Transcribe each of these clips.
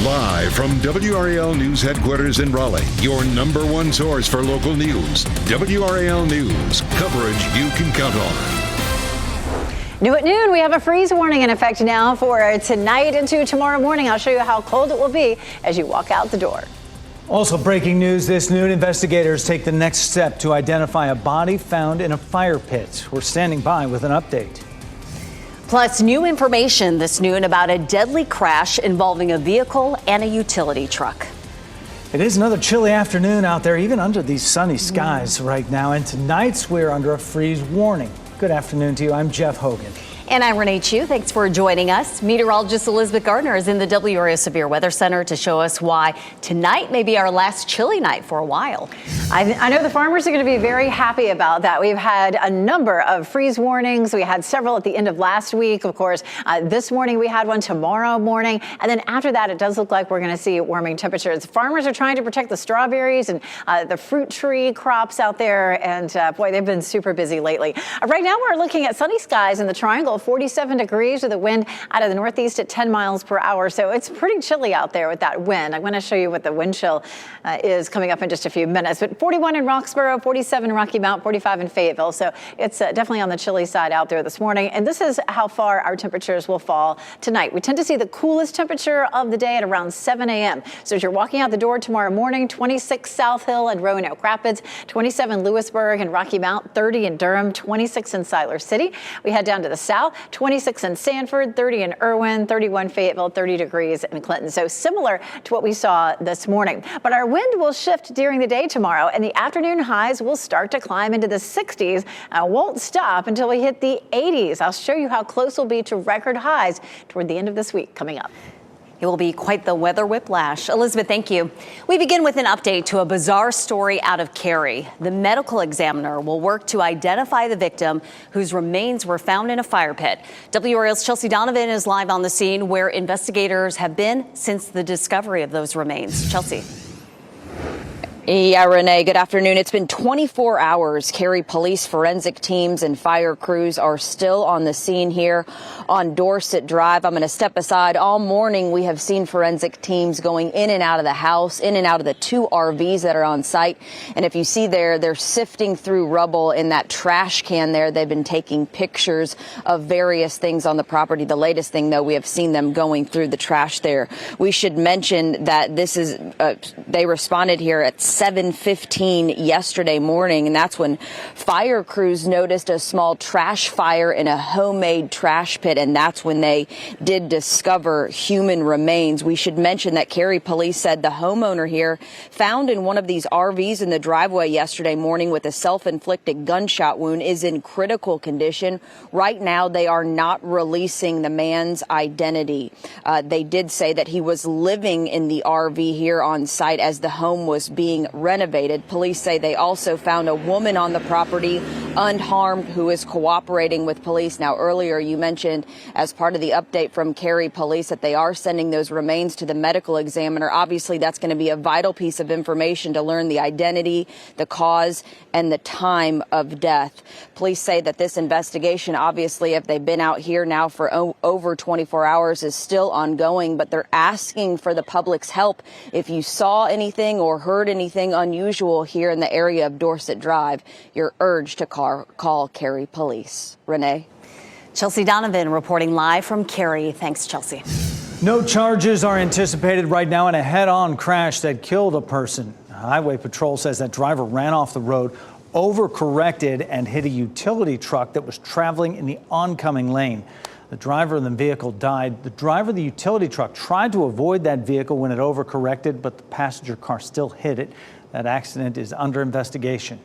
Live from WRAL News Headquarters in Raleigh, your number one source for local news. WRAL News, coverage you can count on. New at noon, we have a freeze warning in effect now for tonight into tomorrow morning. I'll show you how cold it will be as you walk out the door. Also breaking news this noon, investigators take the next step to identify a body found in a fire pit. We're standing by with an update. Plus, new information this noon about a deadly crash involving a vehicle and a utility truck. It is another chilly afternoon out there, even under these sunny skies right now. And tonight's we're under a freeze warning. Good afternoon to you. I'm Jeff Hogan. And I'm Renee Chu. Thanks for joining us. Meteorologist Elizabeth Gardner is in the WRAL Severe Weather Center to show us why tonight may be our last chilly night for a while. I know the farmers are going to be very happy about that. We've had a number of freeze warnings. We had several at the end of last week. Of course, this morning we had one, tomorrow morning. And then after that, it does look like we're going to see warming temperatures. Farmers are trying to protect the strawberries and the fruit tree crops out there. And boy, they've been super busy lately. Right now, we're looking at sunny skies in the Triangle. 47 degrees with a wind out of the northeast at 10 miles per hour. So it's pretty chilly out there with that wind. I'm going to show you what the wind chill is coming up in just a few minutes. But 41 in Roxborough, 47 in Rocky Mount, 45 in Fayetteville. So it's definitely on the chilly side out there this morning. And this is how far our temperatures will fall tonight. We tend to see the coolest temperature of the day at around 7 a.m. So as you're walking out the door tomorrow morning, 26 South Hill and Roanoke Rapids, 27 Lewisburg and Rocky Mount, 30 in Durham, 26 in Siler City. We head down to the south, 26 in Sanford, 30 in Irwin, 31 Fayetteville, 30 degrees in Clinton. So similar to what we saw this morning. But our wind will shift during the day tomorrow, and the afternoon highs will start to climb into the 60s and won't stop until we hit the 80s. I'll show you how close we'll be to record highs toward the end of this week coming up. It will be quite the weather whiplash. Elizabeth, thank you. We begin with an update to a bizarre story out of Cary. The medical examiner will work to identify the victim whose remains were found in a fire pit. WRAL's Chelsea Donovan is live on the scene where investigators have been since the discovery of those remains. Chelsea. Yeah, Renee, good afternoon. It's been 24 hours. Cary police forensic teams and fire crews are still on the scene here on Dorset Drive. I'm going to step aside. All morning, we have seen forensic teams going in and out of the house, in and out of the two RVs that are on site. And if you see there, they're sifting through rubble in that trash can there. They've been taking pictures of various things on the property. The latest thing, though, we have seen them going through the trash there. We should mention that this is, they responded here at 7:15 yesterday morning, and that's when fire crews noticed a small trash fire in a homemade trash pit, and that's when they did discover human remains. We should mention that Cary police said the homeowner here found in one of these RVs in the driveway yesterday morning with a self-inflicted gunshot wound is in critical condition. Right now, they are not releasing the man's identity. They did say that he was living in the RV here on site as the home was being renovated. Police say they also found a woman on the property unharmed who is cooperating with police. Now, earlier you mentioned as part of the update from Cary police that they are sending those remains to the medical examiner. Obviously, that's going to be a vital piece of information to learn the identity, the cause, and the time of death. Police say that this investigation, obviously, if they've been out here now for over 24 hours, is still ongoing, but they're asking for the public's help. If you saw anything or heard anything unusual here in the area of Dorset Drive, you're urged to call Cary police. Renee. Chelsea Donovan reporting live from Cary. Thanks, Chelsea. No charges are anticipated right now in a head-on crash that killed a person. Highway Patrol says that driver ran off the road, overcorrected, and hit a utility truck that was traveling in the oncoming lane. The driver of the vehicle died. The driver of the utility truck tried to avoid that vehicle when it overcorrected, but the passenger car still hit it. That accident is under investigation.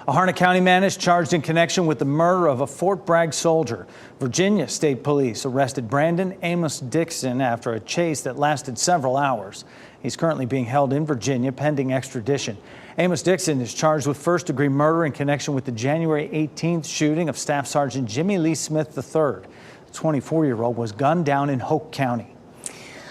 A Harnett County man is charged in connection with the murder of a Fort Bragg soldier. Virginia State Police arrested Brandon Amos Dixon after a chase that lasted several hours. He's currently being held in Virginia pending extradition. Amos Dixon is charged with first-degree murder in connection with the January 18th shooting of Staff Sergeant Jimmy Lee Smith III. The 24-year-old was gunned down in Hoke County.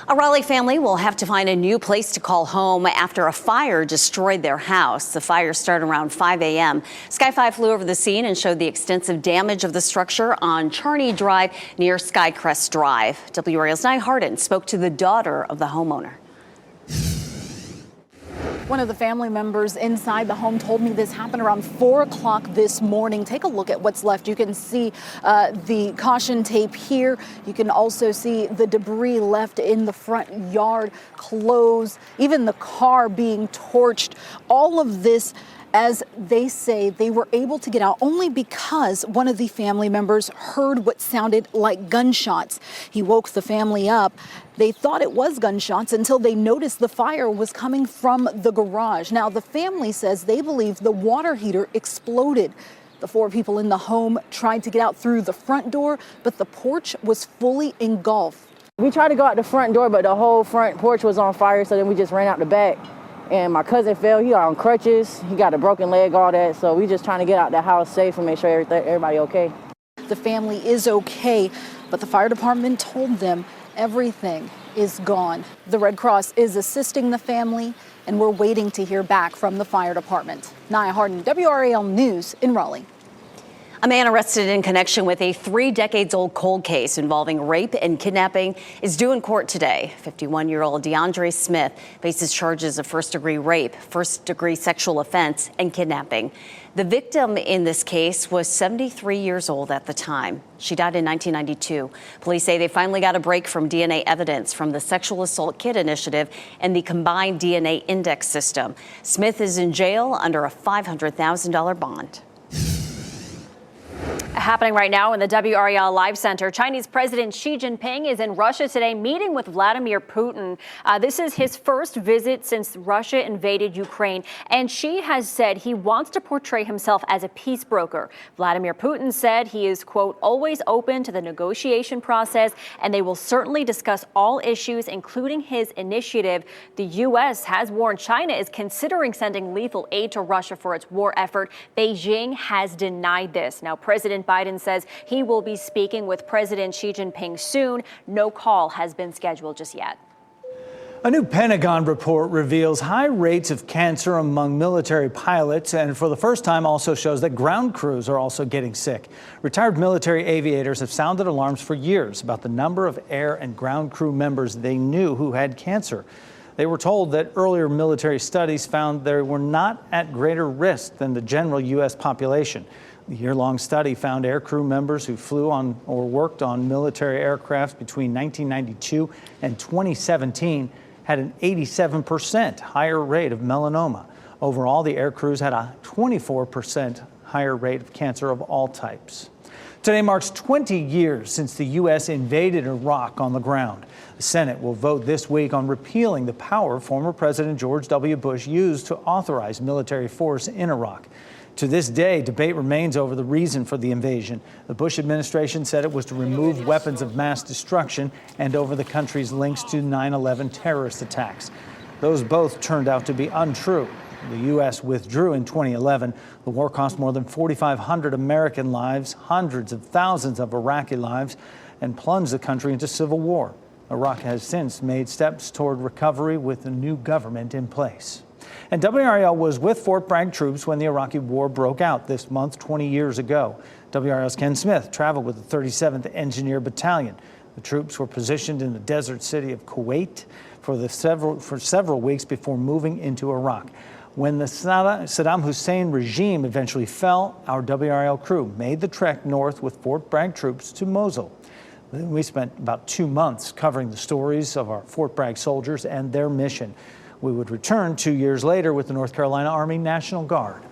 A Raleigh family will have to find a new place to call home after a fire destroyed their house. The fire started around 5 a.m. Sky 5 flew over the scene and showed the extensive damage of the structure on Charney Drive near Skycrest Drive. WRAL's Nye Hardin spoke to the daughter of the homeowner. One of the family members inside the home told me this happened around 4 o'clock this morning. Take a look at what's left. You can see the caution tape here. You can also see the debris left in the front yard, clothes, even the car being torched. All of this, as they say, they were able to get out only because one of the family members heard what sounded like gunshots. He woke the family up. They thought it was gunshots until they noticed the fire was coming from the garage. Now, the family says they believe the water heater exploded. The 4 people in the home tried to get out through the front door, but the porch was fully engulfed. We tried to go out the front door, but the whole front porch was on fire, so then we just ran out the back. And my cousin fell. He got on crutches. He got a broken leg, all that. So we just trying to get out the house safe and make sure everybody okay. The family is okay, but the fire department told them everything is gone. The Red Cross is assisting the family, and we're waiting to hear back from the fire department. Nia Harden, WRAL News in Raleigh. A man arrested in connection with a 3-decades-old cold case involving rape and kidnapping is due in court today. 51-year-old DeAndre Smith faces charges of first-degree rape, first-degree sexual offense, and kidnapping. The victim in this case was 73 years old at the time. She died in 1992. Police say they finally got a break from DNA evidence from the Sexual Assault Kit Initiative and the Combined DNA Index System. Smith is in jail under a $500,000 bond. Happening right now in the WRAL Live Center, Chinese President Xi Jinping is in Russia today meeting with Vladimir Putin. This is his first visit since Russia invaded Ukraine, and Xi has said he wants to portray himself as a peace broker. Vladimir Putin said he is, quote, always open to the negotiation process, and they will certainly discuss all issues, including his initiative. The U.S. has warned China is considering sending lethal aid to Russia for its war effort. Beijing has denied this. Now, President Biden says he will be speaking with President Xi Jinping soon. No call has been scheduled just yet. A new Pentagon report reveals high rates of cancer among military pilots, and for the first time also shows that ground crews are also getting sick. Retired military aviators have sounded alarms for years about the number of air and ground crew members they knew who had cancer. They were told that earlier military studies found they were not at greater risk than the general U.S. population. The year-long study found air crew members who flew on or worked on military aircraft between 1992 and 2017 had an 87% higher rate of melanoma. Overall, the air crews had a 24% higher rate of cancer of all types. Today marks 20 years since the U.S. invaded Iraq on the ground. The Senate will vote this week on repealing the power former President George W. Bush used to authorize military force in Iraq. To this day, debate remains over the reason for the invasion. The Bush administration said it was to remove weapons of mass destruction and over the country's links to 9/11 terrorist attacks. Those both turned out to be untrue. The U.S. withdrew in 2011. The war cost more than 4,500 American lives, hundreds of thousands of Iraqi lives, and plunged the country into civil war. Iraq has since made steps toward recovery with a new government in place. And WRAL was with Fort Bragg troops when the Iraqi war broke out this month 20 years ago. WRAL's Ken Smith traveled with the 37th Engineer Battalion. The troops were positioned in the desert city of Kuwait for several weeks before moving into Iraq. When the Saddam Hussein regime eventually fell, our WRAL crew made the trek north with Fort Bragg troops to Mosul. We spent about 2 months covering the stories of our Fort Bragg soldiers and their mission. We would return 2 years later with the North Carolina Army National Guard.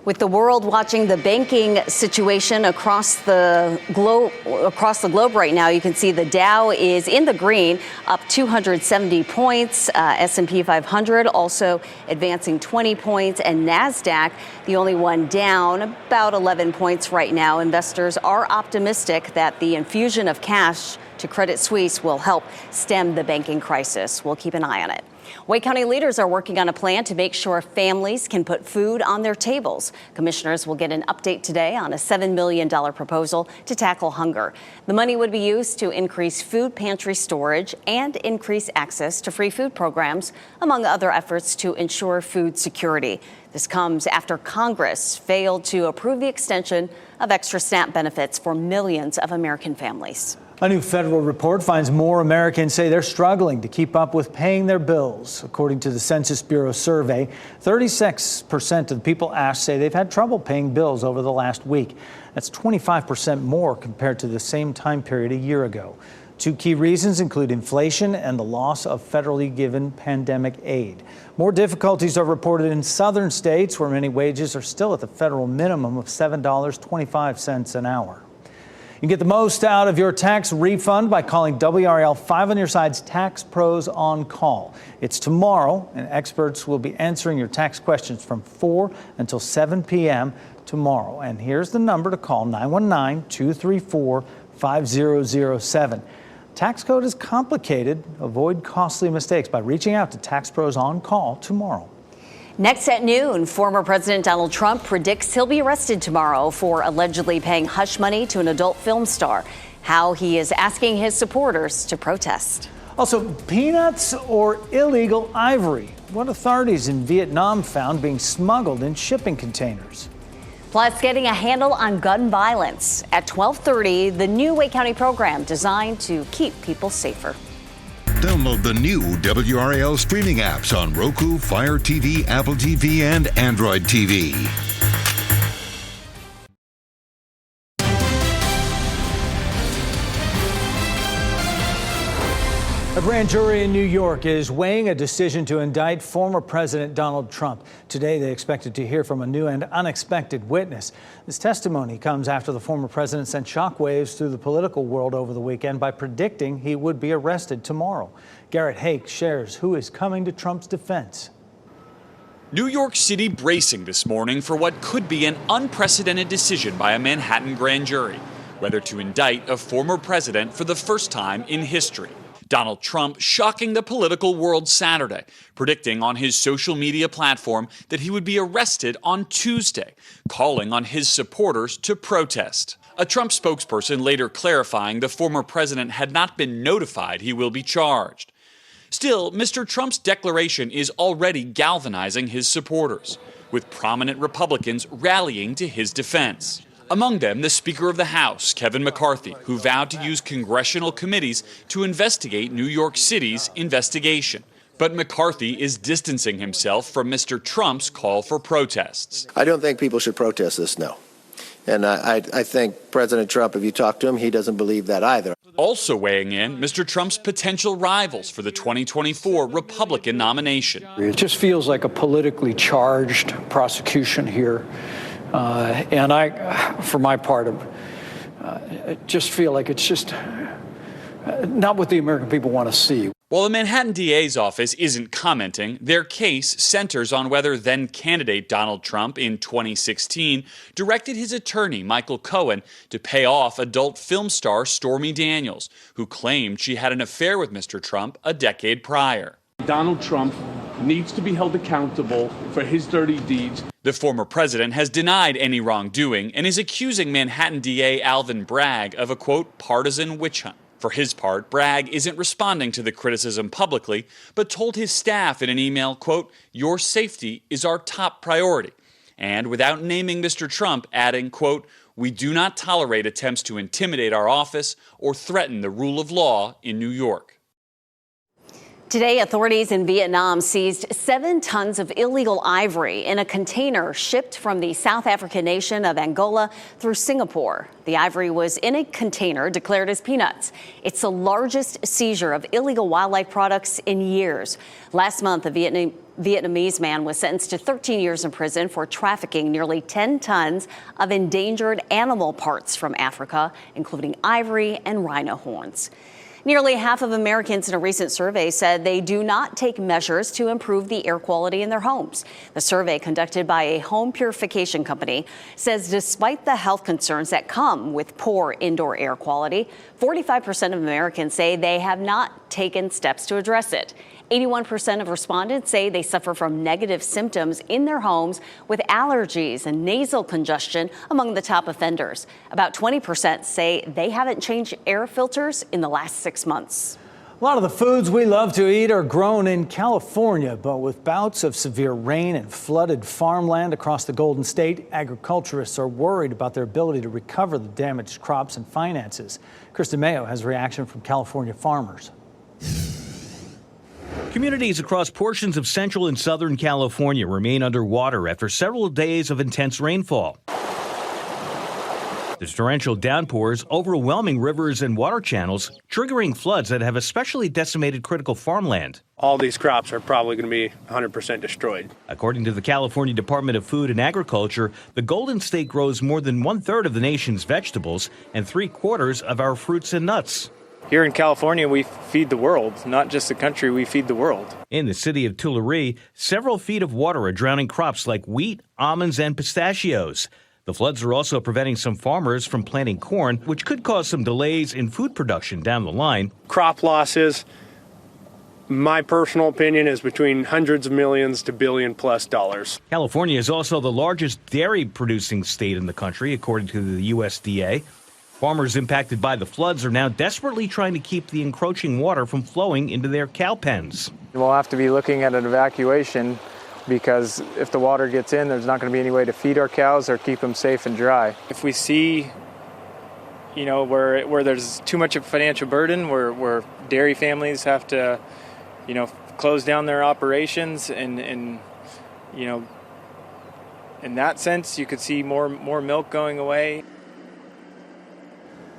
With the world watching the banking situation across the globe right now, you can see the Dow is in the green, up 270 points. S&P 500 also advancing 20 points, and NASDAQ, the only one down, about 11 points right now. Investors are optimistic that the infusion of cash to Credit Suisse will help stem the banking crisis. We'll keep an eye on it. Wake County leaders are working on a plan to make sure families can put food on their tables. Commissioners will get an update today on a $7 million proposal to tackle hunger. The money would be used to increase food pantry storage and increase access to free food programs, among other efforts to ensure food security. This comes after Congress failed to approve the extension of extra SNAP benefits for millions of American families. A new federal report finds more Americans say they're struggling to keep up with paying their bills. According to the Census Bureau survey, 36% of the people asked say they've had trouble paying bills over the last week. That's 25% more compared to the same time period a year ago. Two key reasons include inflation and the loss of federally given pandemic aid. More difficulties are reported in southern states where many wages are still at the federal minimum of $7.25 an hour. You can get the most out of your tax refund by calling WRAL 5 on your side's Tax Pros on Call. It's tomorrow, and experts will be answering your tax questions from 4 until 7 p.m. tomorrow. And here's the number to call, 919-234-5007. Tax code is complicated. Avoid costly mistakes by reaching out to Tax Pros on Call tomorrow. Next at noon, former President Donald Trump predicts he'll be arrested tomorrow for allegedly paying hush money to an adult film star. How he is asking his supporters to protest. Also, peanuts or illegal ivory? What authorities in Vietnam found being smuggled in shipping containers. Plus, getting a handle on gun violence. At 12:30, the new Wake County program designed to keep people safer. Download the new WRAL streaming apps on Roku, Fire TV, Apple TV, and Android TV. A grand jury in New York is weighing a decision to indict former President Donald Trump. Today, they expected to hear from a new and unexpected witness. This testimony comes after the former president sent shockwaves through the political world over the weekend by predicting he would be arrested tomorrow. Garrett Hake shares who is coming to Trump's defense. New York City bracing this morning for what could be an unprecedented decision by a Manhattan grand jury, whether to indict a former president for the first time in history. Donald Trump shocking the political world Saturday, predicting on his social media platform that he would be arrested on Tuesday, calling on his supporters to protest. A Trump spokesperson later clarifying the former president had not been notified he will be charged. Still, Mr. Trump's declaration is already galvanizing his supporters, with prominent Republicans rallying to his defense. Among them, the Speaker of the House, Kevin McCarthy, who vowed to use congressional committees to investigate New York City's investigation. But McCarthy is distancing himself from Mr. Trump's call for protests. I don't think people should protest this, no. And I think President Trump, if you talk to him, he doesn't believe that either. Also weighing in, Mr. Trump's potential rivals for the 2024 Republican nomination. It just feels like a politically charged prosecution here. And I, for my part, just feel like it's just not what the American people want to see. While the Manhattan DA's office isn't commenting, their case centers on whether then-candidate Donald Trump in 2016 directed his attorney, Michael Cohen, to pay off adult film star Stormy Daniels, who claimed she had an affair with Mr. Trump a decade prior. Donald Trump needs to be held accountable for his dirty deeds. The former president has denied any wrongdoing and is accusing Manhattan DA Alvin Bragg of a, quote, partisan witch hunt. For his part, Bragg isn't responding to the criticism publicly, but told his staff in an email, quote, "Your safety is our top priority." And without naming Mr. Trump, adding, quote, "We do not tolerate attempts to intimidate our office or threaten the rule of law in New York." Today, authorities in Vietnam seized 7 tons of illegal ivory in a container shipped from the South African nation of Angola through Singapore. The ivory was in a container declared as peanuts. It's the largest seizure of illegal wildlife products in years. Last month, a Vietnamese man was sentenced to 13 years in prison for trafficking nearly 10 tons of endangered animal parts from Africa, including ivory and rhino horns. Nearly half of Americans in a recent survey said they do not take measures to improve the air quality in their homes. The survey, conducted by a home purification company, says despite the health concerns that come with poor indoor air quality, 45% of Americans say they have not taken steps to address it. 81% of respondents say they suffer from negative symptoms in their homes, with allergies and nasal congestion among the top offenders. About 20% say they haven't changed air filters in the last 6 months. A lot of the foods we love to eat are grown in California, but with bouts of severe rain and flooded farmland across the Golden State, agriculturists are worried about their ability to recover the damaged crops and finances. Kristen Mayo has a reaction from California farmers. Communities across portions of central and southern California remain underwater after several days of intense rainfall. The torrential downpours overwhelming rivers and water channels, triggering floods that have especially decimated critical farmland. All these crops are probably going to be 100% destroyed. According to the California Department of Food and Agriculture, the Golden State grows more than 1/3 of the nation's vegetables and 3/4 of our fruits and nuts. Here in California, we feed the world, not just the country, we feed the world. In the city of Tulare, several feet of water are drowning crops like wheat, almonds, and pistachios. The floods are also preventing some farmers from planting corn, which could cause some delays in food production down the line. Crop losses, my personal opinion, is between hundreds of millions to $billion+ California is also the largest dairy producing state in the country, according to the USDA. Farmers impacted by the floods are now desperately trying to keep the encroaching water from flowing into their cow pens. We'll have to be looking at an evacuation because if the water gets in, there's not going to be any way to feed our cows or keep them safe and dry. If we see, where there's too much of a financial burden, where dairy families have to, close down their operations and in that sense, you could see more milk going away.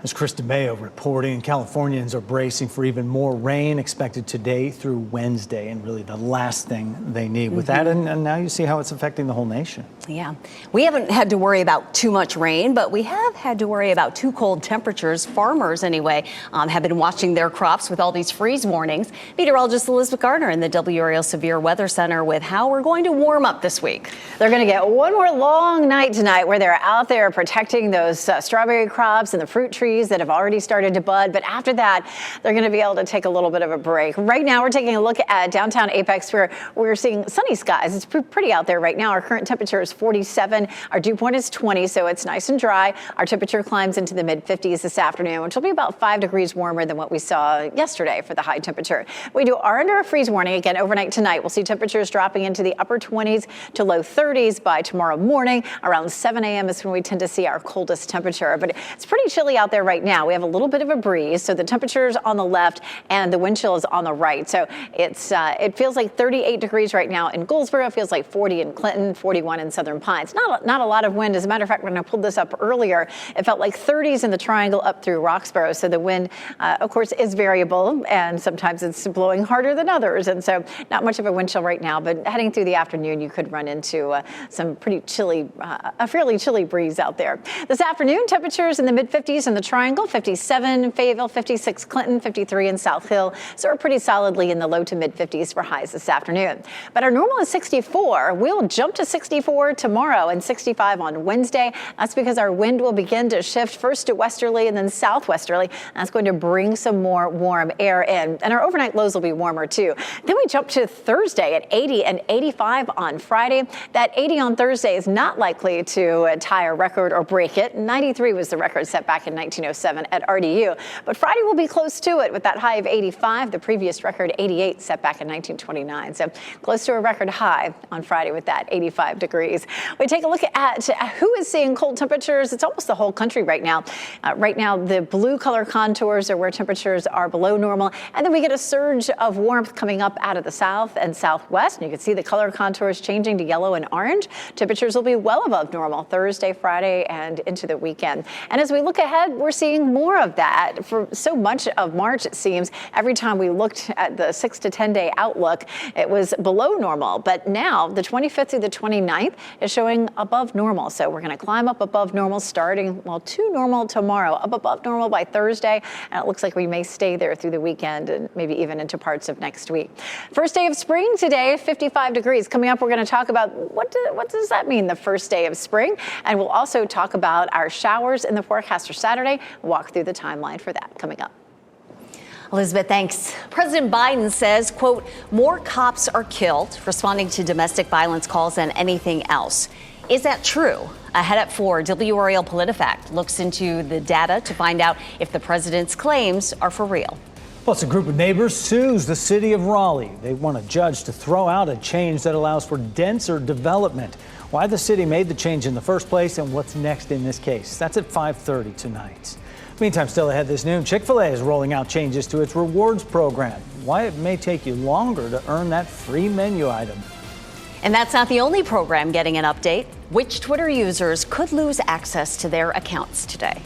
As Kristen Mayo reporting, Californians are bracing for even more rain expected today through Wednesday, and really the last thing they need with that. And now you see how it's affecting the whole nation. Yeah, we haven't had to worry about too much rain, but we have had to worry about too cold temperatures. Farmers, anyway, have been watching their crops with all these freeze warnings. Meteorologist Elizabeth Gardner in the WRAL Severe Weather Center with how we're going to warm up this week. They're going to get one more long night tonight where they're out there protecting those strawberry crops and the fruit trees that have already started to bud. But after that, they're going to be able to take a little bit of a break. Right now, we're taking a look at downtown Apex where we're seeing sunny skies. It's pretty out there right now. Our current temperature is 47. Our dew point is 20, so it's nice and dry. Our temperature climbs into the mid-50s this afternoon, which will be about 5 degrees warmer than what we saw yesterday for the high temperature. We are under a freeze warning again overnight tonight. We'll see temperatures dropping into the upper 20s to low 30s by tomorrow morning. Around 7 a.m. is when we tend to see our coldest temperature. But it's pretty chilly out there right now. We have a little bit of a breeze, so the temperature's on the left and the wind chill is on the right. So it feels like 38 degrees right now in Goldsboro. It feels like 40 in Clinton, 41 in Southern Pines. Not a lot of wind. As a matter of fact, when I pulled this up earlier, it felt like 30s in the Triangle up through Roxborough. So the wind, of course, is variable, and sometimes it's blowing harder than others. And so not much of a wind chill right now, but heading through the afternoon, you could run into some pretty chilly, a fairly chilly breeze out there. This afternoon, temperatures in the mid-50s in the Triangle, 57 in Fayetteville, 56 Clinton, 53 in South Hill. So we're pretty solidly in the low to mid-50s for highs this afternoon. But our normal is 64. We'll jump to 64 tomorrow and 65 on Wednesday. That's because our wind will begin to shift first to westerly and then southwesterly. That's going to bring some more warm air in. And our overnight lows will be warmer too. Then we jump to Thursday at 80 and 85 on Friday. That 80 on Thursday is not likely to tie a record or break it. 93 was the record set back in 1907 at RDU. But Friday will be close to it with that high of 85. The previous record, 88, set back in 1929. So close to a record high on Friday with that 85 degrees. We take a look at who is seeing cold temperatures. It's almost the whole country right now. Right now, the blue color contours are where temperatures are below normal. And then we get a surge of warmth coming up out of the south and southwest. And you can see the color contours changing to yellow and orange. Temperatures will be well above normal Thursday, Friday, and into the weekend. And as we look ahead, we're seeing more of that. For so much of March, it seems, every time we looked at the 6 to 10 day outlook, it was below normal. But now the 25th through the 29th is showing above normal. So we're going to climb up above normal starting, to normal tomorrow, up above normal by Thursday. And it looks like we may stay there through the weekend and maybe even into parts of next week. First day of spring today, 55 degrees. Coming up, we're going to talk about what does that mean, the first day of spring? And we'll also talk about our showers in the forecast for Saturday. Walk through the timeline for that coming up. Elizabeth, thanks. President Biden says, quote, more cops are killed responding to domestic violence calls than anything else. Is that true? Ahead at 4, WRAL PolitiFact looks into the data to find out if the president's claims are for real. Plus, a group of neighbors sues the city of Raleigh. They want a judge to throw out a change that allows for denser development. Why the city made the change in the first place and what's next in this case. That's at 5:30 tonight. Meantime, still ahead this noon, Chick-fil-A is rolling out changes to its rewards program. Why it may take you longer to earn that free menu item. And that's not the only program getting an update. Which Twitter users could lose access to their accounts today?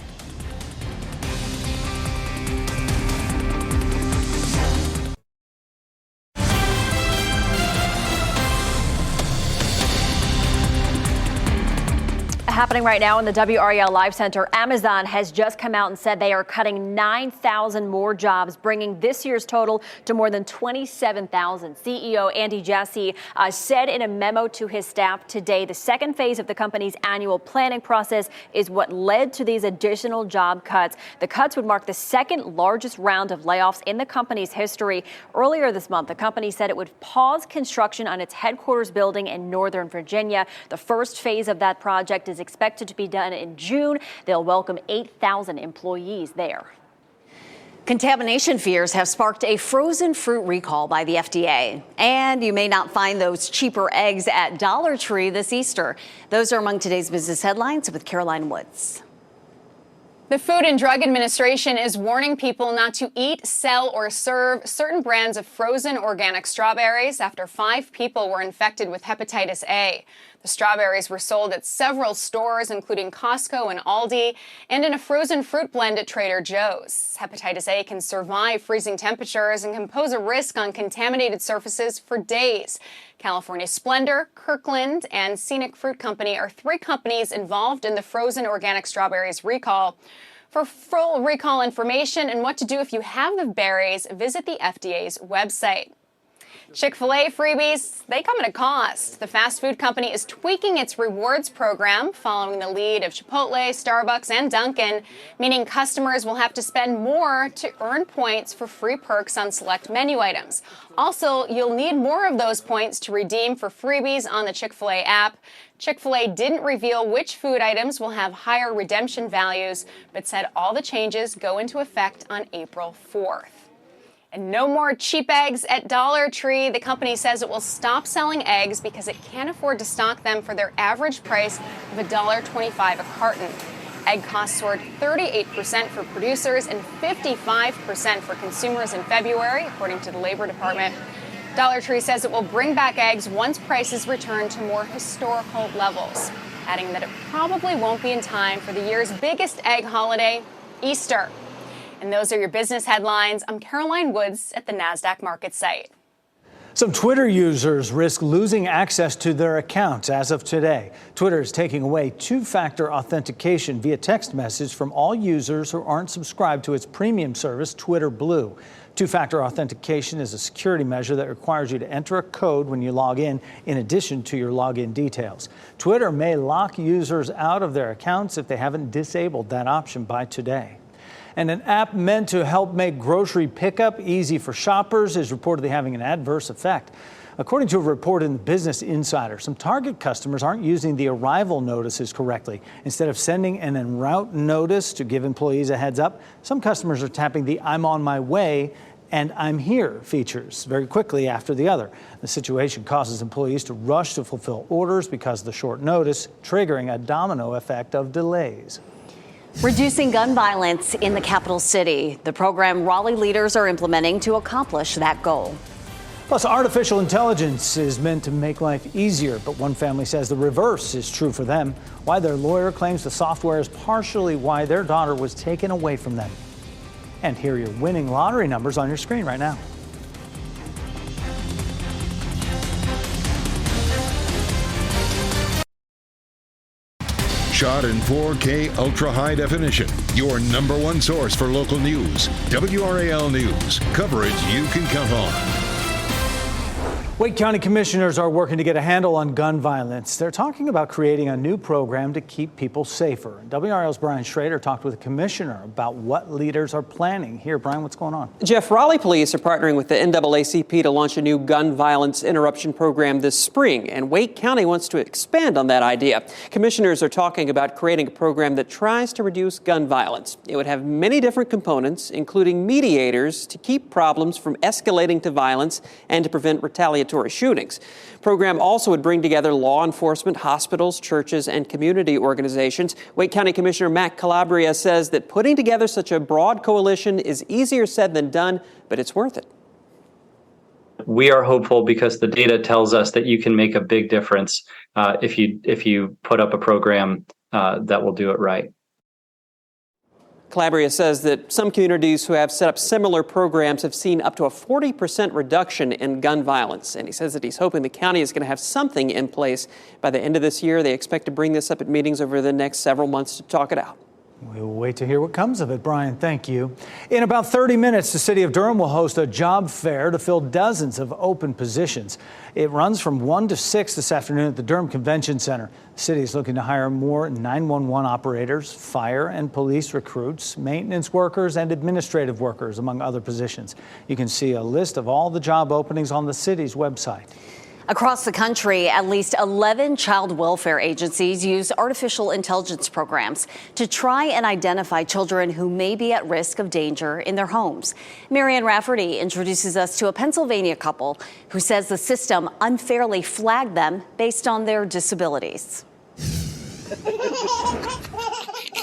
Happening right now in the WRAL Live Center, Amazon has just come out and said they are cutting 9,000 more jobs, bringing this year's total to more than 27,000. CEO Andy Jassy said in a memo to his staff today the second phase of the company's annual planning process is what led to these additional job cuts. The cuts would mark the second largest round of layoffs in the company's history. Earlier this month, the company said it would pause construction on its headquarters building in Northern Virginia. The first phase of that project is expected to be done in June. They'll welcome 8,000 employees there. Contamination fears have sparked a frozen fruit recall by the FDA. And you may not find those cheaper eggs at Dollar Tree this Easter. Those are among today's business headlines with Caroline Woods. The Food and Drug Administration is warning people not to eat, sell, or serve certain brands of frozen organic strawberries after 5 people were infected with hepatitis A. The strawberries were sold at several stores, including Costco and Aldi, and in a frozen fruit blend at Trader Joe's. Hepatitis A can survive freezing temperatures and can pose a risk on contaminated surfaces for days. California Splendor, Kirkland, and Scenic Fruit Company are 3 companies involved in the frozen organic strawberries recall. For full recall information and what to do if you have the berries, visit the FDA's website. Chick-fil-A freebies, they come at a cost. The fast food company is tweaking its rewards program following the lead of Chipotle, Starbucks, and Dunkin', meaning customers will have to spend more to earn points for free perks on select menu items. Also, you'll need more of those points to redeem for freebies on the Chick-fil-A app. Chick-fil-A didn't reveal which food items will have higher redemption values, but said all the changes go into effect on April 4th. And no more cheap eggs at Dollar Tree. The company says it will stop selling eggs because it can't afford to stock them for their average price of $1.25 a carton. Egg costs soared 38% for producers and 55% for consumers in February, according to the Labor Department. Dollar Tree says it will bring back eggs once prices return to more historical levels, adding that it probably won't be in time for the year's biggest egg holiday, Easter. And those are your business headlines. I'm Caroline Woods at the NASDAQ market site. Some Twitter users risk losing access to their accounts as of today. Twitter is taking away 2-factor authentication via text message from all users who aren't subscribed to its premium service, Twitter Blue. 2-factor authentication is a security measure that requires you to enter a code when you log in addition to your login details. Twitter may lock users out of their accounts if they haven't disabled that option by today. And an app meant to help make grocery pickup easy for shoppers is reportedly having an adverse effect. According to a report in Business Insider, some Target customers aren't using the arrival notices correctly. Instead of sending an en route notice to give employees a heads up, some customers are tapping the "I'm on my way" and "I'm here" features very quickly after the other. The situation causes employees to rush to fulfill orders because of the short notice, triggering a domino effect of delays. Reducing gun violence in the capital city, the program Raleigh leaders are implementing to accomplish that goal. Plus, artificial intelligence is meant to make life easier, but one family says the reverse is true for them. Why their lawyer claims the software is partially why their daughter was taken away from them. And here are your winning lottery numbers on your screen right now. Shot in 4K ultra high definition. Your #1 source for local news. WRAL News. Coverage you can count on. Wake County commissioners are working to get a handle on gun violence. They're talking about creating a new program to keep people safer. WRAL's Brian Schrader talked with a commissioner about what leaders are planning. Here, Brian, what's going on? Jeff, Raleigh police are partnering with the NAACP to launch a new gun violence interruption program this spring, and Wake County wants to expand on that idea. Commissioners are talking about creating a program that tries to reduce gun violence. It would have many different components, including mediators to keep problems from escalating to violence and to prevent retaliatory shootings. Program also would bring together law enforcement, hospitals, churches, and community organizations. Wake County Commissioner Matt Calabria says that putting together such a broad coalition is easier said than done, but it's worth it. We are hopeful because the data tells us that you can make a big difference if you put up a program that will do it right. Calabria says that some communities who have set up similar programs have seen up to a 40% reduction in gun violence. And he says that he's hoping the county is going to have something in place by the end of this year. They expect to bring this up at meetings over the next several months to talk it out. We'll wait to hear what comes of it. Brian, thank you. In about 30 minutes, the city of Durham will host a job fair to fill dozens of open positions. It runs from 1 to 6 this afternoon at the Durham Convention Center. The city is looking to hire more 911 operators, fire and police recruits, maintenance workers, and administrative workers, among other positions. You can see a list of all the job openings on the city's website. Across the country, at least 11 child welfare agencies use artificial intelligence programs to try and identify children who may be at risk of danger in their homes. Marianne Rafferty introduces us to a Pennsylvania couple who says the system unfairly flagged them based on their disabilities.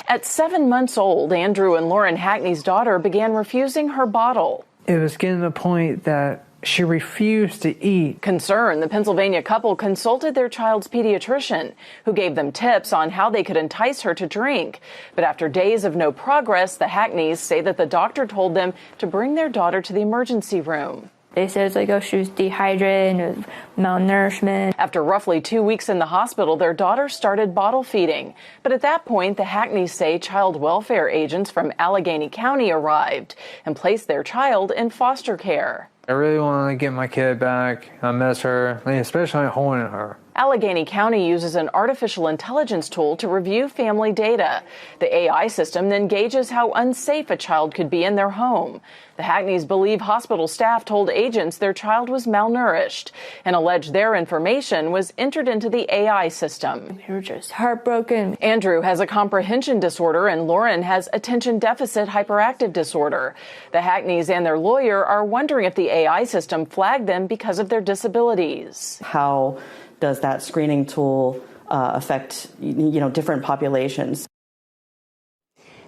At 7 months old, Andrew and Lauren Hackney's daughter began refusing her bottle. It was getting to the point that she refused to eat. Concerned, the Pennsylvania couple consulted their child's pediatrician, who gave them tips on how they could entice her to drink. But after days of no progress, the Hackneys say that the doctor told them to bring their daughter to the emergency room. They said she was dehydrated and it was malnourishment. After roughly 2 weeks in the hospital, their daughter started bottle feeding. But at that point, the Hackneys say child welfare agents from Allegheny County arrived and placed their child in foster care. I really want to get my kid back. I miss her, especially holding her. Allegheny County uses an artificial intelligence tool to review family data. The AI system then gauges how unsafe a child could be in their home. The Hackneys believe hospital staff told agents their child was malnourished and allege their information was entered into the AI system. We were just heartbroken. Andrew has a comprehension disorder and Lauren has attention deficit hyperactive disorder. The Hackneys and their lawyer are wondering if the AI system flagged them because of their disabilities. How does that screening tool affect, different populations?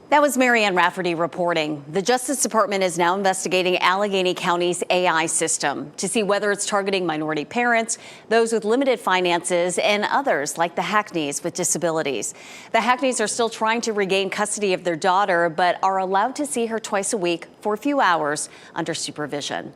That was Marianne Rafferty reporting. The Justice Department is now investigating Allegheny County's AI system to see whether it's targeting minority parents, those with limited finances, and others like the Hackneys with disabilities. The Hackneys are still trying to regain custody of their daughter, but are allowed to see her twice a week for a few hours under supervision.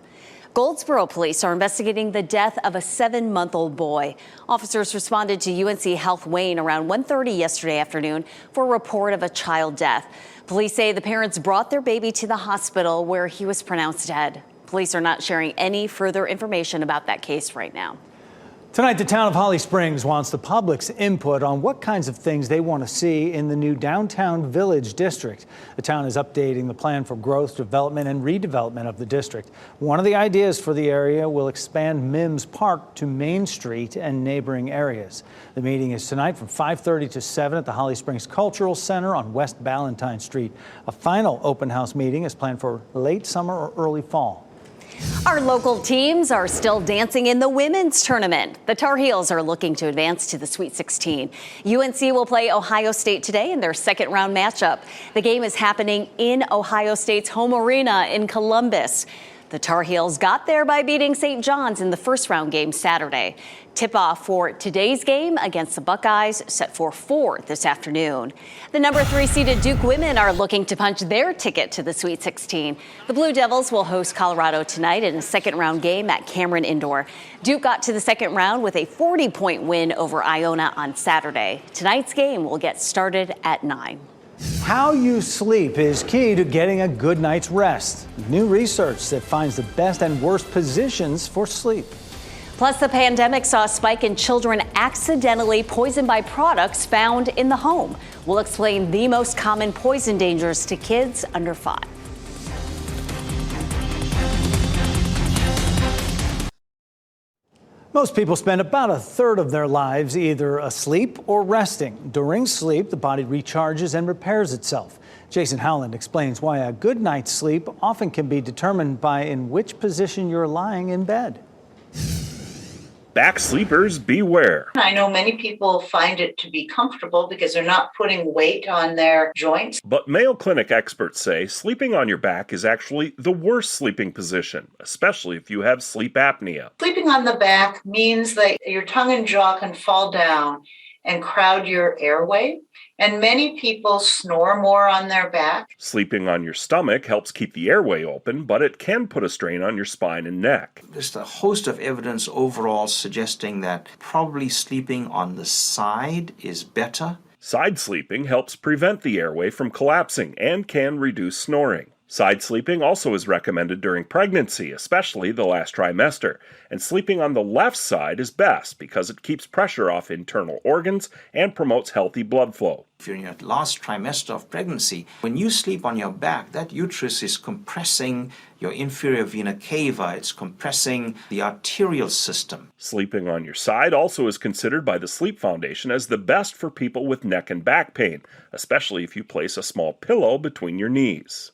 Goldsboro police are investigating the death of a 7-month-old boy. Officers responded to UNC Health Wayne around 1:30 yesterday afternoon for a report of a child death. Police say the parents brought their baby to the hospital where he was pronounced dead. Police are not sharing any further information about that case right now. Tonight, the town of Holly Springs wants the public's input on what kinds of things they want to see in the new downtown village district. The town is updating the plan for growth, development, and redevelopment of the district. One of the ideas for the area will expand Mims Park to Main Street and neighboring areas. The meeting is tonight from 5:30 to 7 at the Holly Springs Cultural Center on West Ballantyne Street. A final open house meeting is planned for late summer or early fall. Our local teams are still dancing in the women's tournament. The Tar Heels are looking to advance to the Sweet 16. UNC will play Ohio State today in their second round matchup. The game is happening in Ohio State's home arena in Columbus. The Tar Heels got there by beating St. John's in the first round game Saturday. Tip-off for today's game against the Buckeyes set for 4 this afternoon. The number 3 seeded Duke women are looking to punch their ticket to the Sweet 16. The Blue Devils will host Colorado tonight in a second round game at Cameron Indoor. Duke got to the second round with a 40-point win over Iona on Saturday. Tonight's game will get started at 9. How you sleep is key to getting a good night's rest. New research that finds the best and worst positions for sleep. Plus, the pandemic saw a spike in children accidentally poisoned by products found in the home. We'll explain the most common poison dangers to kids under 5. Most people spend about a third of their lives either asleep or resting. During sleep, the body recharges and repairs itself. Jason Howland explains why a good night's sleep often can be determined by in which position you're lying in bed. Back sleepers, beware. I know many people find it to be comfortable because they're not putting weight on their joints. But Mayo Clinic experts say sleeping on your back is actually the worst sleeping position, especially if you have sleep apnea. Sleeping on the back means that your tongue and jaw can fall down and crowd your airway. And many people snore more on their back. Sleeping on your stomach helps keep the airway open, but it can put a strain on your spine and neck. There's a host of evidence overall suggesting that probably sleeping on the side is better. Side sleeping helps prevent the airway from collapsing and can reduce snoring. Side sleeping also is recommended during pregnancy, especially the last trimester. And sleeping on the left side is best because it keeps pressure off internal organs and promotes healthy blood flow. If you're in your last trimester of pregnancy, when you sleep on your back, that uterus is compressing your inferior vena cava. It's compressing the arterial system. Sleeping on your side also is considered by the Sleep Foundation as the best for people with neck and back pain, especially if you place a small pillow between your knees.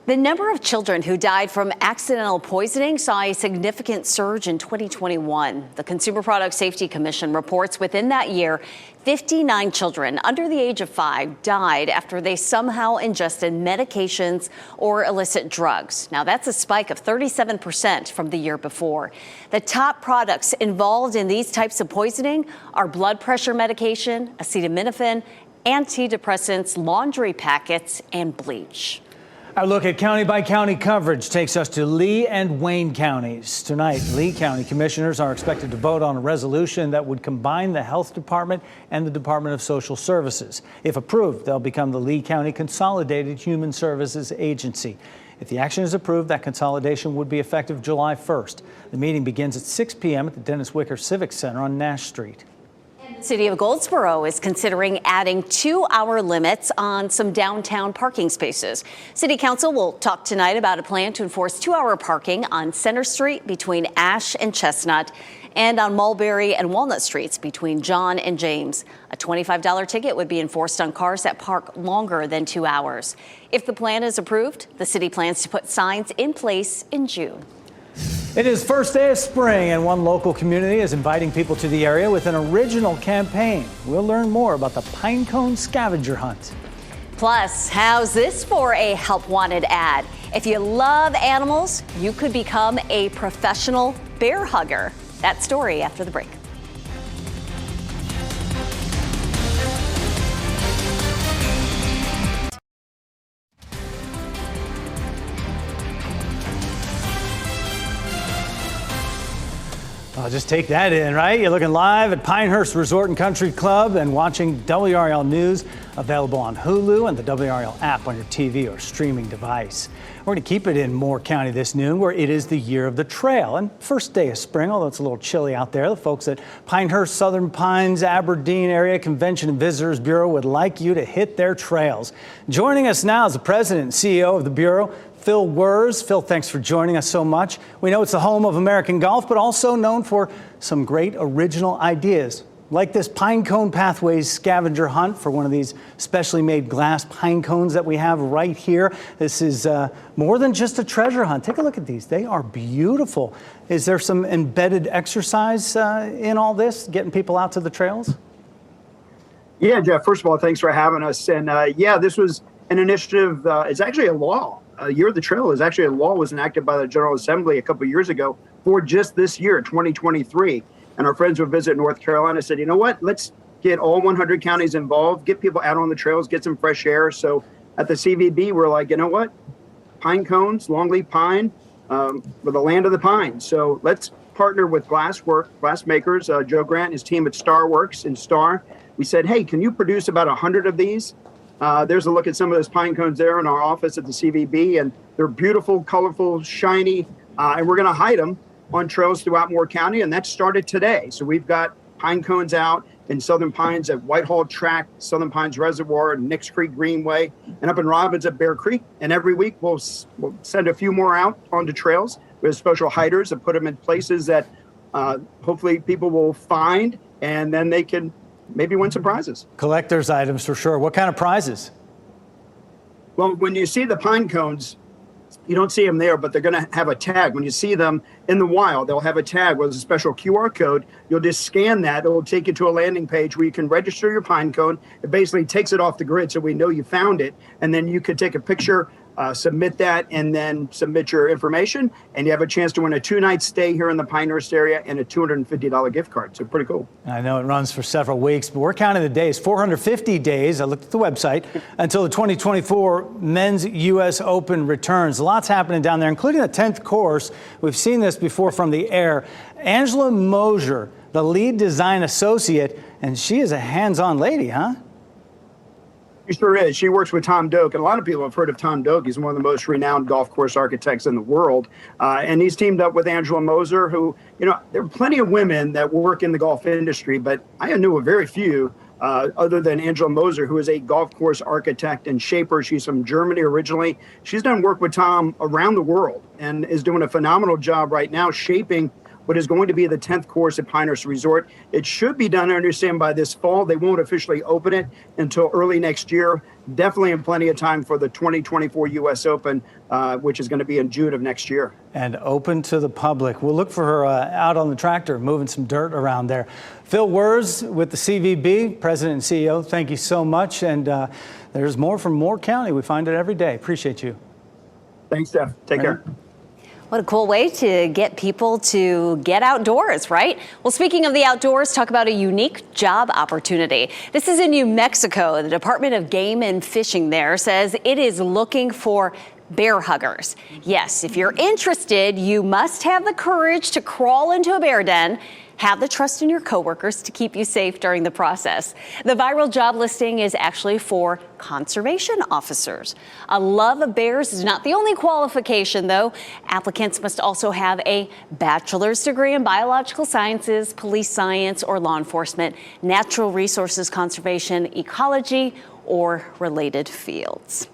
The number of children who died from accidental poisoning saw a significant surge in 2021. The Consumer Product Safety Commission reports within that year, 59 children under the age of 5 died after they somehow ingested medications or illicit drugs. Now, that's a spike of 37% from the year before. The top products involved in these types of poisoning are blood pressure medication, acetaminophen, antidepressants, laundry packets, and bleach. Our look at county-by-county coverage takes us to Lee and Wayne counties. Tonight, Lee County commissioners are expected to vote on a resolution that would combine the Health Department and the Department of Social Services. If approved, they'll become the Lee County Consolidated Human Services Agency. If the action is approved, that consolidation would be effective July 1st. The meeting begins at 6 p.m. at the Dennis Wicker Civic Center on Nash Street. The city of Goldsboro is considering adding 2-hour limits on some downtown parking spaces. City Council will talk tonight about a plan to enforce 2-hour parking on Center Street between Ash and Chestnut and on Mulberry and Walnut Streets between John and James. A $25 ticket would be enforced on cars that park longer than 2 hours. If the plan is approved, the city plans to put signs in place in June. It is first day of spring, and one local community is inviting people to the area with an original campaign. We'll learn more about the pine cone scavenger hunt. Plus, how's this for a help wanted ad? If you love animals, you could become a professional bear hugger. That story after the break. I'll just take that in, right? You're looking live at Pinehurst Resort and Country Club and watching WRAL News, available on Hulu and the WRAL app on your TV or streaming device. We're going to keep it in Moore County this noon, where it is the year of the trail and first day of spring, although it's a little chilly out there. The folks at Pinehurst, Southern Pines, Aberdeen Area Convention and Visitors Bureau would like you to hit their trails. Joining us now is the president and CEO of the Bureau, Phil Wurz. Phil, thanks for joining us so much. We know it's the home of American golf, but also known for some great original ideas, like this Pine Cone Pathways scavenger hunt for one of these specially made glass pine cones that we have right here. This is more than just a treasure hunt. Take a look at these. They are beautiful. Is there some embedded exercise in all this, getting people out to the trails? Yeah, Jeff, first of all, thanks for having us. And yeah, this was an initiative. It's actually a law. Year of the Trail is actually a law was enacted by the General Assembly a couple of years ago for just this year, 2023. And our friends who visit North Carolina said, you know what, let's get all 100 counties involved, get people out on the trails, get some fresh air. So at the CVB, we're like, you know what, pine cones, longleaf pine, we're the land of the pine. So let's partner with glass makers, Joe Grant and his team at Star Works in Star. We said, hey, can you produce about 100 of these? There's a look at some of those pine cones there in our office at the CVB, and they're beautiful, colorful, shiny, and we're going to hide them on trails throughout Moore County, and that started today. So we've got pine cones out in Southern Pines at Whitehall Track, Southern Pines Reservoir, Nicks Creek Greenway, and up in Robbins at Bear Creek. And every week we'll send a few more out onto trails with special hiders and put them in places that hopefully people will find, and then they can maybe win some prizes. Collector's items for sure. What kind of prizes? Well, when you see the pine cones, you don't see them there, but they're going to have a tag. When you see them in the wild, they'll have a tag with a special QR code. You'll just scan that. It'll take you to a landing page where you can register your pine cone. It basically takes it off the grid so we know you found it. And then you could take a picture, submit that, and then submit your information. And you have a chance to win a 2-night stay here in the Pinehurst area and a $250 gift card. So pretty cool. I know it runs for several weeks, but we're counting the days. 450 days, I looked at the website, until the 2024 Men's U.S. Open returns. Lots happening down there, including the 10th course. We've seen this before from the air. Angela Mosier, the lead design associate, and she is a hands-on lady, huh? She sure is. She works with Tom Doak, and a lot of people have heard of Tom Doak. He's one of the most renowned golf course architects in the world. And he's teamed up with Angela Moser, who, there are plenty of women that work in the golf industry, but I knew of very few other than Angela Moser, who is a golf course architect and shaper. She's from Germany originally. She's done work with Tom around the world and is doing a phenomenal job right now shaping what is going to be the 10th course at Pinehurst Resort. It should be done, I understand, by this fall. They won't officially open it until early next year. Definitely in plenty of time for the 2024 U.S. Open, which is going to be in June of next year. And open to the public. We'll look for her out on the tractor, moving some dirt around there. Phil Wurz with the CVB, President and CEO, thank you so much. And there's more from Moore County. We find it every day. Appreciate you. Thanks, Steph. Take care. What a cool way to get people to get outdoors, right? Well, speaking of the outdoors, talk about a unique job opportunity. This is in New Mexico. The Department of Game and Fishing there says it is looking for bear huggers. Yes, if you're interested, you must have the courage to crawl into a bear den. Have the trust in your coworkers to keep you safe during the process. The viral job listing is actually for conservation officers. A love of bears is not the only qualification, though. Applicants must also have a bachelor's degree in biological sciences, police science, or law enforcement, natural resources conservation, ecology, or related fields.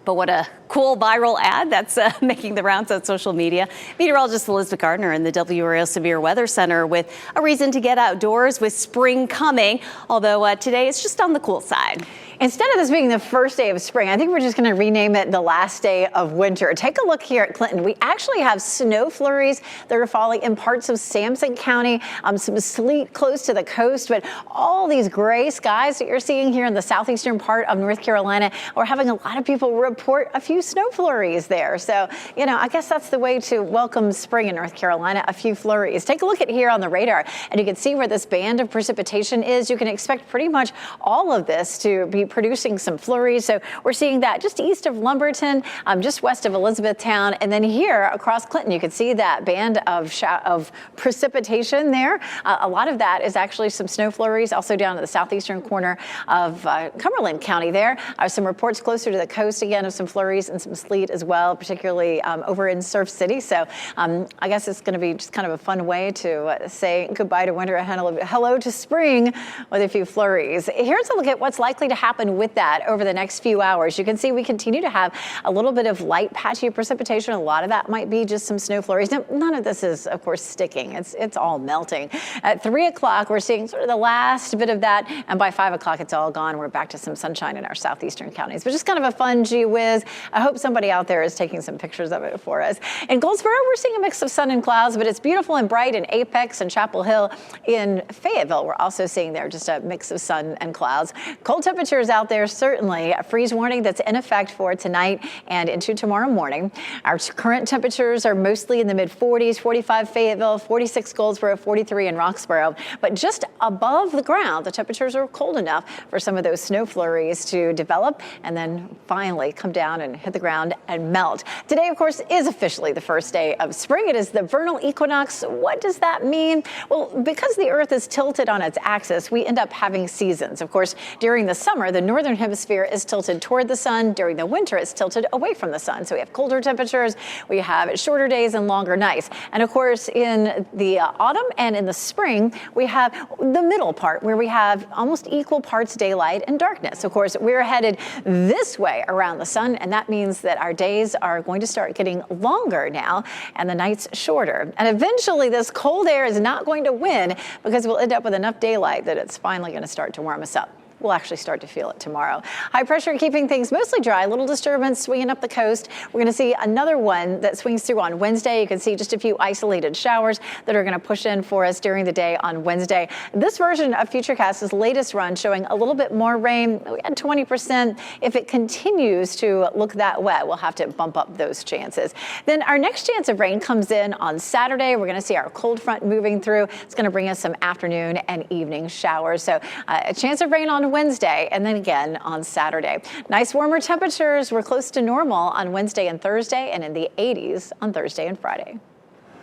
But what a cool viral ad that's making the rounds on social media. Meteorologist Elizabeth Gardner in the WRAL Severe Weather Center with a reason to get outdoors with spring coming, although today it's just on the cool side. Instead of this being the first day of spring, I think we're just going to rename it the last day of winter. Take a look here at Clinton. We actually have snow flurries that are falling in parts of Sampson County, some sleet close to the coast, but all these gray skies that you're seeing here in the southeastern part of North Carolina, we're having a lot of people report a few snow flurries there. So, I guess that's the way to welcome spring in North Carolina, a few flurries. Take a look at here on the radar, and you can see where this band of precipitation is. You can expect pretty much all of this to be producing some flurries. So we're seeing that just east of Lumberton, just west of Elizabethtown. And then here across Clinton, you can see that band of precipitation there. A lot of that is actually some snow flurries, also down at the southeastern corner of Cumberland County there. Some reports closer to the coast again of some flurries and some sleet as well, particularly over in Surf City. So I guess it's going to be just kind of a fun way to say goodbye to winter and hello to spring with a few flurries. Here's a look at what's likely to happen with that over the next few hours. You can see we continue to have a little bit of light patchy precipitation. A lot of that might be just some snow flurries. Now, none of this is, of course, sticking. It's all melting. At 3 o'clock, we're seeing sort of the last bit of that. And by 5 o'clock, it's all gone. We're back to some sunshine in our southeastern counties. But just kind of a fun gee whiz. I hope somebody out there is taking some pictures of it for us. In Goldsboro, we're seeing a mix of sun and clouds, but it's beautiful and bright in Apex and Chapel Hill. In Fayetteville, we're also seeing there just a mix of sun and clouds. Cold temperatures out there, certainly. A freeze warning that's in effect for tonight and into tomorrow morning. Our current temperatures are mostly in the mid-40s, 45 Fayetteville, 46 Goldsboro, 43 in Roxboro. But just above the ground, the temperatures are cold enough for some of those snow flurries to develop and then finally come down and hit the ground and melt. Today, of course, is officially the first day of spring. It is the vernal equinox. What does that mean? Well, because the Earth is tilted on its axis, we end up having seasons. Of course, during the summer, the northern hemisphere is tilted toward the sun. During the winter, it's tilted away from the sun. So we have colder temperatures, we have shorter days and longer nights. And of course, in the autumn and in the spring, we have the middle part where we have almost equal parts daylight and darkness. Of course, we're headed this way around the sun, and that means that our days are going to start getting longer now and the nights shorter. And eventually, this cold air is not going to win because we'll end up with enough daylight that it's finally going to start to warm us up. We'll actually start to feel it tomorrow. High pressure keeping things mostly dry, a little disturbance swinging up the coast. We're going to see another one that swings through on Wednesday. You can see just a few isolated showers that are going to push in for us during the day on Wednesday. This version of Futurecast's latest run showing a little bit more rain. We had 20%. If it continues to look that wet, we'll have to bump up those chances. Then our next chance of rain comes in on Saturday. We're going to see our cold front moving through. It's going to bring us some afternoon and evening showers. So a chance of rain on Wednesday and then again on Saturday. Nice warmer temperatures. We're close to normal on Wednesday and Thursday and in the 80s on Thursday and Friday.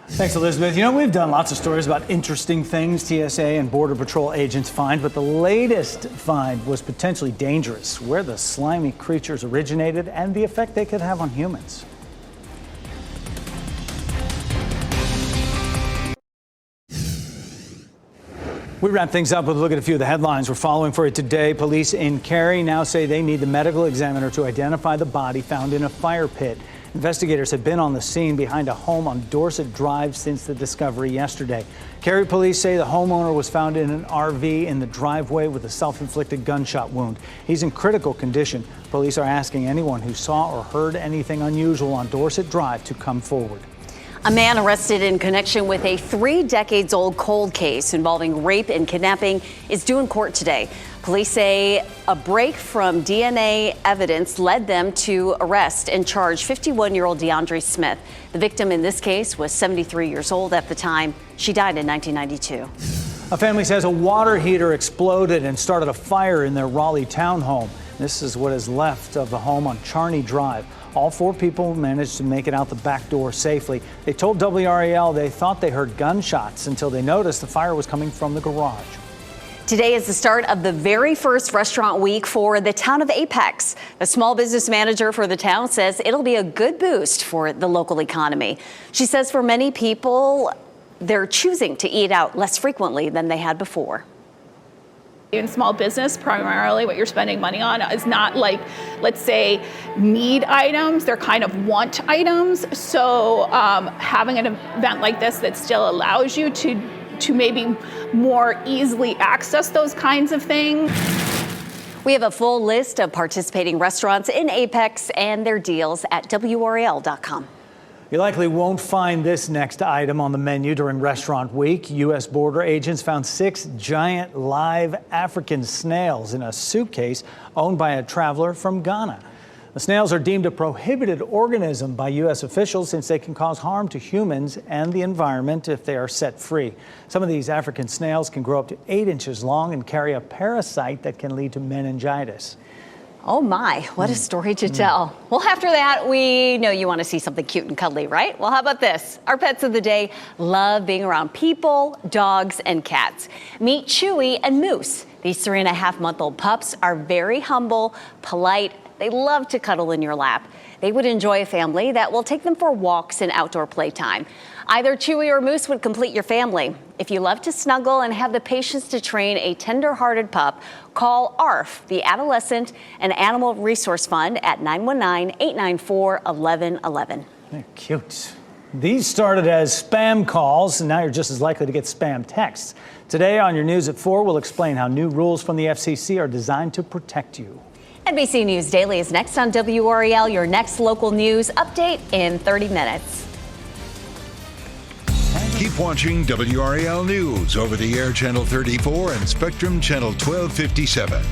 Thanks, Elizabeth. You know, we've done lots of stories about interesting things TSA and Border Patrol agents find, but the latest find was potentially dangerous, where the slimy creatures originated and the effect they could have on humans. We wrap things up with a look at a few of the headlines we're following for you today. Police in Cary now say they need the medical examiner to identify the body found in a fire pit. Investigators have been on the scene behind a home on Dorset Drive since the discovery yesterday. Cary police say the homeowner was found in an RV in the driveway with a self-inflicted gunshot wound. He's in critical condition. Police are asking anyone who saw or heard anything unusual on Dorset Drive to come forward. A man arrested in connection with a 3-decades-old cold case involving rape and kidnapping is due in court today. Police say a break from DNA evidence led them to arrest and charge 51-year-old DeAndre Smith. The victim in this case was 73 years old at the time. She died in 1992. A family says a water heater exploded and started a fire in their Raleigh townhome. This is what is left of the home on Charney Drive. All 4 people managed to make it out the back door safely. They told WRAL they thought they heard gunshots until they noticed the fire was coming from the garage. Today is the start of the very first restaurant week for the town of Apex. The small business manager for the town says it'll be a good boost for the local economy. She says for many people, they're choosing to eat out less frequently than they had before. In small business, primarily what you're spending money on is not like, let's say, need items. They're kind of want items. So having an event like this that still allows you to maybe more easily access those kinds of things. We have a full list of participating restaurants in Apex and their deals at WRAL.com. You likely won't find this next item on the menu during Restaurant Week. U.S. border agents found 6 giant live African snails in a suitcase owned by a traveler from Ghana. The snails are deemed a prohibited organism by U.S. officials since they can cause harm to humans and the environment if they are set free. Some of these African snails can grow up to 8 inches long and carry a parasite that can lead to meningitis. Oh my, what a story to tell. Well, after that, we know you want to see something cute and cuddly, right? Well, how about this? Our pets of the day love being around people, dogs, and cats. Meet Chewy and Moose. These 3.5-month-old pups are very humble, polite. They love to cuddle in your lap. They would enjoy a family that will take them for walks and outdoor playtime. Either Chewy or Moose would complete your family. If you love to snuggle and have the patience to train a tender-hearted pup, call ARF, the Adolescent and Animal Resource Fund, at 919-894-1111. They're cute. These started as spam calls, and now you're just as likely to get spam texts. Today on your News at 4, we'll explain how new rules from the FCC are designed to protect you. NBC News Daily is next on WRAL, your next local news update in 30 minutes. Keep watching WRAL News over the air Channel 34 and Spectrum Channel 1257.